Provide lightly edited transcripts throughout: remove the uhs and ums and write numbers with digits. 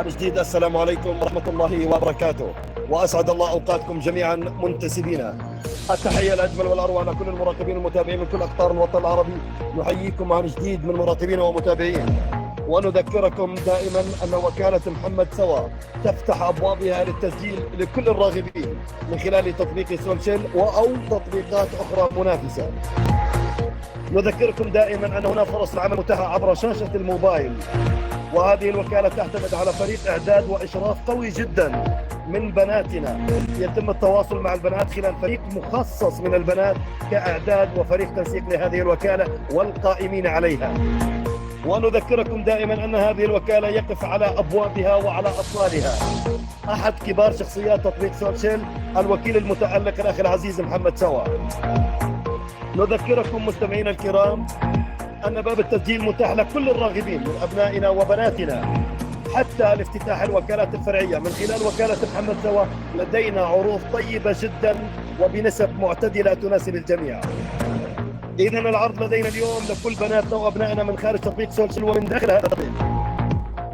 عن جديد. السلام عليكم ورحمة الله وبركاته، وأسعد الله أوقاتكم جميعا منتسبين. التحية الأجمل والأروع لكل المراقبين والمتابعين من كل أقطار الوطن العربي. نحييكم عن جديد من مراقبين ومتابعين، ونذكركم دائما أن وكالة محمد سوا تفتح أبوابها للتسجيل لكل الراغبين من خلال تطبيق سولشيل أو تطبيقات أخرى منافسة. نذكركم دائما أن هنا فرص العمل متاحة عبر شاشة الموبايل، وهذه الوكالة تعتمد على فريق إعداد وإشراف قوي جدا من بناتنا. يتم التواصل مع البنات خلال فريق مخصص من البنات كإعداد وفريق تنسيق لهذه الوكالة والقائمين عليها. ونذكركم دائما أن هذه الوكالة يقف على أبوابها وعلى أطلالها أحد كبار شخصيات تطبيق سولشيل، الوكيل المتألق الأخ العزيز محمد سوا. نذكركم مستمعينا الكرام أن باب التسجيل متاح لكل الراغبين من أبنائنا وبناتنا حتى لافتتاح الوكالات الفرعية من خلال وكالة محمد سوا. لدينا عروض طيبة جدا وبنسب معتدلة تناسب الجميع. إذن العرض لدينا اليوم لكل بناتنا وأبنائنا من خارج تطبيق سولشيل ومن داخل هذا التطبيق،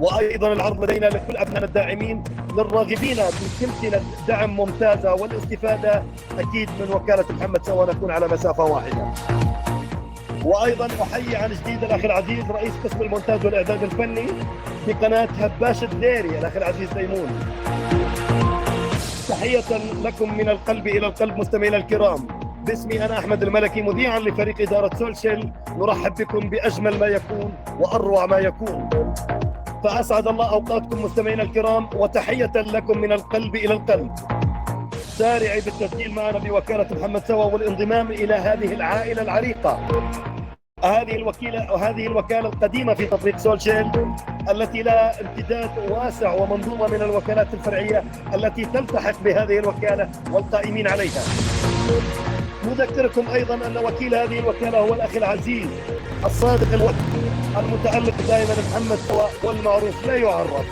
وأيضا العرض لدينا لكل أبنائنا الداعمين للراغبين بسلسلة دعم ممتازة والاستفادة أكيد من وكالة محمد سوا. نكون على مسافة واحدة. وأيضا أحيي عن جديد الأخ العزيز رئيس قسم المونتاج والإعداد الفني في قناة هباش الديري الأخ العزيز تيمون. تحية لكم من القلب إلى القلب مستمعينا الكرام. باسمي أنا أحمد الملكي مذيعا لفريق إدارة سولشيل، نرحب بكم بأجمل ما يكون وأروع ما يكون. فأسعد الله أوقاتكم مستمعينا الكرام، وتحية لكم من القلب إلى القلب. سارعي بالتسجيل معنا بوكالة محمد سوا والانضمام إلى هذه العائلة العريقة، هذه الوكالة القديمة في تطبيق سولشيل التي لها امتداد واسع ومنظومة من الوكالات الفرعية التي تلتحق بهذه الوكالة والقائمين عليها. نذكركم أيضا أن وكيل هذه الوكالة هو الأخ العزيز الصادق الوفي المتألق دائما محمد سوا والمعروف لا يعرف.